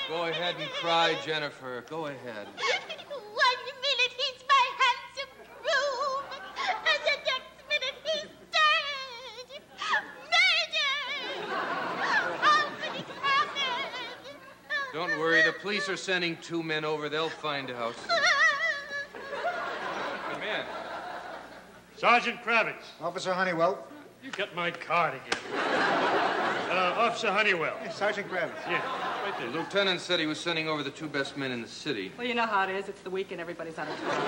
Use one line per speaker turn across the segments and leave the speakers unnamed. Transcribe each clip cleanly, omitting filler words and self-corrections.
Go ahead and cry, Jennifer. Go ahead.
1 minute he's my handsome groom, and the next minute he's dead. Murder! How could it happen?
Don't worry. The police are sending 2 men over. They'll find out. Come in.
Sergeant Kravitz.
Officer Honeywell.
You got my card again. Officer Honeywell.
Hey, Sergeant Kravitz.
Yeah, right there.
The lieutenant said he was sending over the 2 best men in the city.
Well, you know how it is. It's the weekend. Everybody's out of town.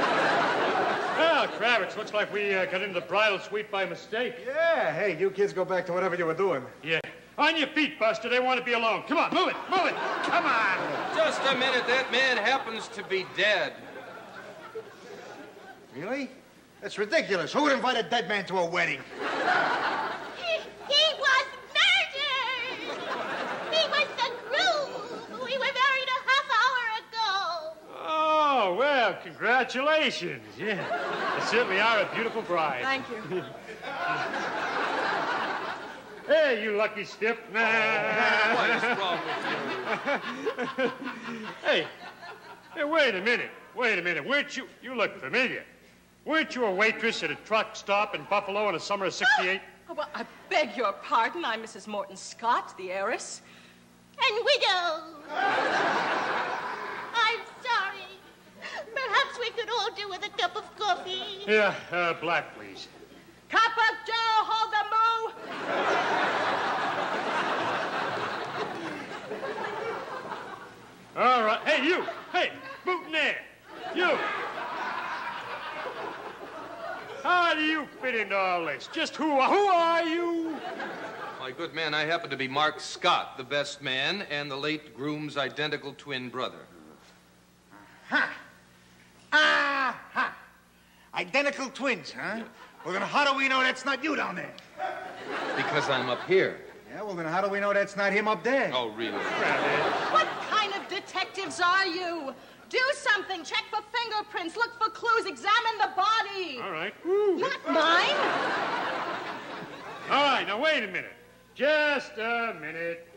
Well, Kravitz, looks like we got into the bridal suite by mistake.
Yeah, hey, you kids go back to whatever you were doing.
Yeah. On your feet, Buster. They want to be alone. Come on, move it, move it. Come on.
Just a minute. That man happens to be dead.
Really? That's ridiculous. Who would invite a dead man to a wedding?
He was murdered! He was the groom! We were married a half hour ago!
Oh, well, congratulations. Yeah, you certainly are a beautiful bride.
Thank you.
Hey, you lucky stiff.
What is wrong with you?
Hey, wait a minute. Wait a minute. Weren't you... You look familiar. Weren't you a waitress at a truck stop in Buffalo in the summer of '68?
Oh, well, I beg your pardon. I'm Mrs. Morton Scott, the heiress.
And widow! I'm sorry. Perhaps we could all do with a cup of coffee.
Yeah, black, please.
Cup of Joe, hold the moo!
All right. Hey, you. Hey, boutonniere. You. How do you fit into all this? Just who are you?
My good man, I happen to be Mark Scott, the best man, and the late groom's identical twin brother.
Huh. Aha! Identical twins, huh? Well, then how do we know that's not you down there?
Because I'm up here.
Yeah, well, then how do we know that's not him up there?
Oh, really?
What kind of detectives are you? Do something. Check for fingerprints. Look for clues. Examine the body.
All right.
Not mine.
All right, now wait a minute. Just a minute.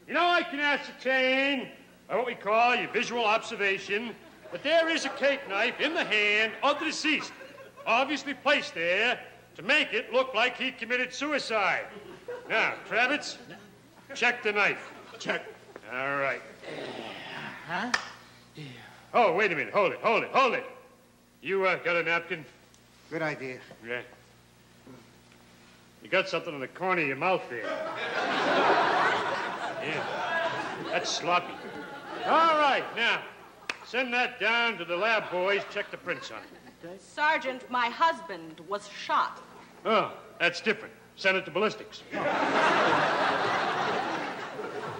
You know, I can ascertain by what we call your visual observation that there is a cake knife in the hand of the deceased, obviously placed there to make it look like he committed suicide. Now, Kravitz, check the knife. Check. All right.
Huh?
Oh, wait a minute. Hold it. You got a napkin?
Good idea.
Yeah. You got something in the corner of your mouth there. Yeah. That's sloppy. All right, now, send that down to the lab boys. Check the prints on it.
Sergeant, my husband was shot.
Oh, that's different. Send it to ballistics.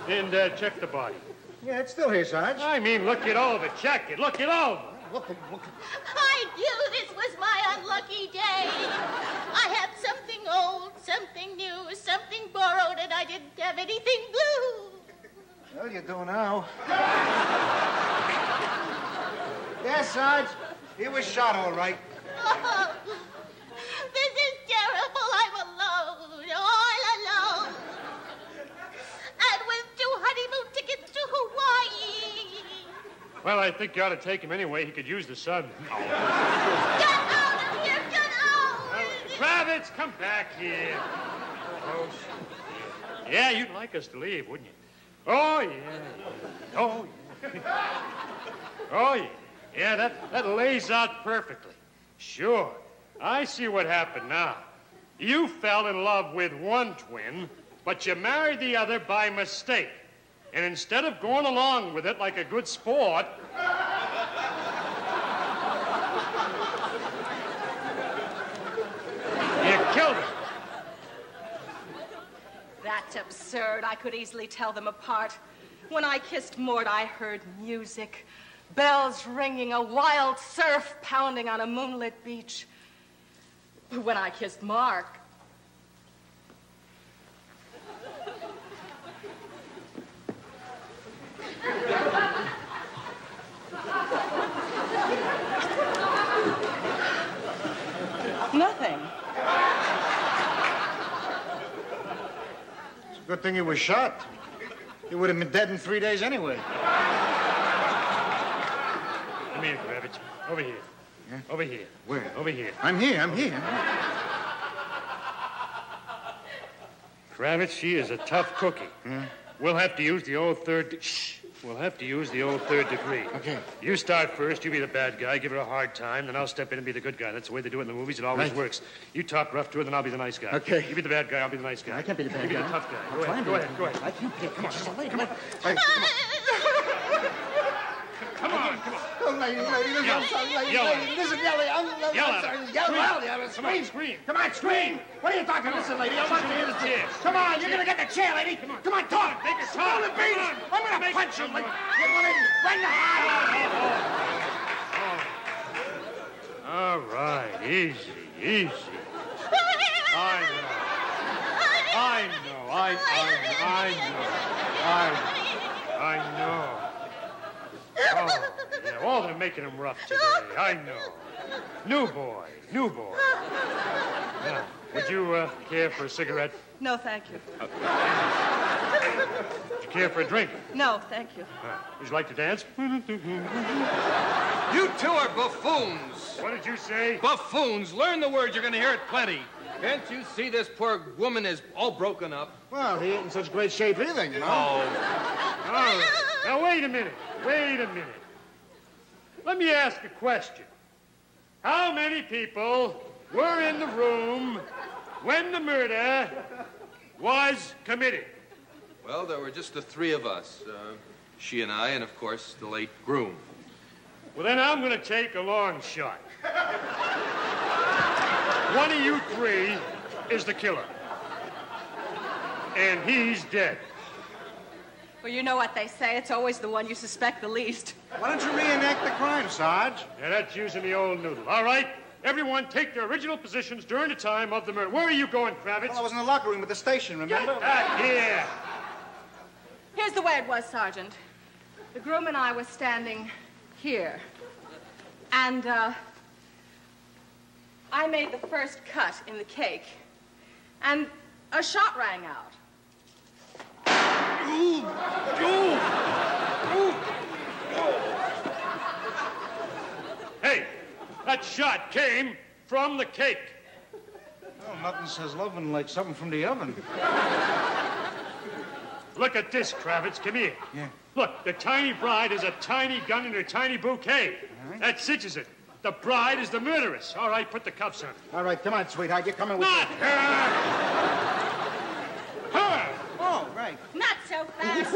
And check the body.
Yeah, it's still here, Sarge.
I mean, look it over. Check it. Look it over.
Look.
I knew this was my unlucky day. I had something old, something new, something borrowed, and I didn't have anything blue.
Well, you do now. Yes, Sarge. He was shot, all right.
Oh, this is terrible. I'm alone, all alone. And with 2 honeymoon tickets to Hawaii.
Well, I think you ought to take him anyway. He could use the sun.
Get out of here! Get out!
Kravitz, come back here. Oh, yeah, you'd like us to leave, wouldn't you? Oh, yeah. Oh, yeah. Oh, yeah. Yeah, that lays out perfectly. Sure. I see what happened now. You fell in love with one twin, but you married the other by mistake. And instead of going along with it like a good sport... you killed her.
That's absurd. I could easily tell them apart. When I kissed Mort, I heard music. Bells ringing, a wild surf pounding on a moonlit beach. When I kissed Mark...
good thing he was shot. He would have been dead in 3 days anyway.
Come here, Kravitz. Over here.
Yeah?
Over here.
Where?
Over here.
I'm here.
Kravitz, she is a tough cookie.
Yeah?
We'll have to use the old third... We'll have to use the old third degree.
Okay.
You start first. You be the bad guy. Give her a hard time. Then I'll step in and be the good guy. That's the way they do it in the movies. It always works. You talk rough to her, then I'll be the nice guy.
Okay.
You be the bad guy. I'll be the nice guy.
I can't be the bad guy.
You be the tough guy. Go ahead. Go ahead.
I can't be. Come on. Come on.
Come on.
Oh, lady, listen,
Yell.
I'm sorry, lady,
Yell.
lady, listen, Yelly, I'm
Yell
sorry,
at her.
yell
Scream.
loud, yeah,
Come on, scream.
Come on, scream. What are you talking? Listen, lady, I want to hear this.
Chair.
Come on, you're gonna get the chair, lady. Come on, talk.
Make it
Slow the
talk.
beat.
Come on.
I'm gonna
Make
punch
it
you like
talk.
you're gonna right in the heart.
All right. Easy. I know. Oh, yeah. Oh, they're making him rough today. I know. New boy. Now, would you care for a cigarette?
No, thank you.
Would you care for a drink?
No, thank you.
Would you like to dance?
You two are buffoons.
What did you say?
Buffoons. Learn the words. You're going to hear it plenty. Can't you see this poor woman is all broken up?
Well, he ain't in such great shape either, you know.
All right. Now, wait a minute. Let me ask a question. How many people were in the room when the murder was committed?
Well, there were just the three of us. She and I, and of course, the late groom.
Well, then I'm going to take a long shot. One of you three is the killer. And he's dead.
Well, you know what they say. It's always the one you suspect the least.
Why don't you reenact the crime, Sarge?
Yeah, that's using the old noodle. All right? Everyone take their original positions during the time of the murder. Where are you going, Kravitz?
Well, I was in the locker room at the station, remember?
Get back here.
Here's the way it was, Sergeant. The groom and I were standing here. And, I made the first cut in the cake. And a shot rang out.
Hey, that shot came from the cake.
Oh, nothing says loving like something from the oven.
Look at this, Kravitz. Come here.
Yeah.
Look, the tiny bride has a tiny gun in her tiny bouquet.
right.
That cinches it. The bride is the murderess. All right, put the cuffs on.
All right, come on, sweetheart. You're coming with
Not
me.
her! Her!
Oh, right.
Not so fast.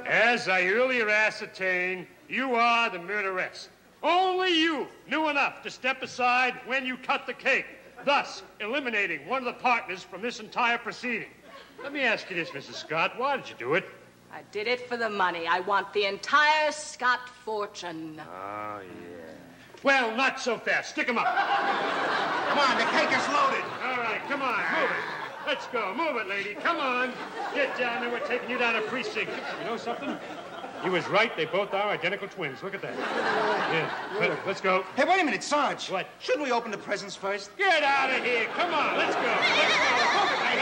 As I earlier ascertained, you are the murderess. Only you knew enough to step aside when you cut the cake, thus eliminating one of the partners from this entire proceeding. Let me ask you this, Mrs. Scott. Why did you do it?
I did it for the money. I want the entire Scott fortune.
Oh, yeah. Well, not so fast. Stick 'em up.
Come on, the cake is loaded.
All right, come on, move it. Let's go. Move it, lady. Come on. Get down there. We're taking you down to precinct. You know something? He was right. They both are identical twins. Look at that. Yeah. Let's go.
Hey, wait a minute, Sarge.
What?
Shouldn't we open the presents first?
Get out of here. Come on. Let's go. Let's go. Move it, lady.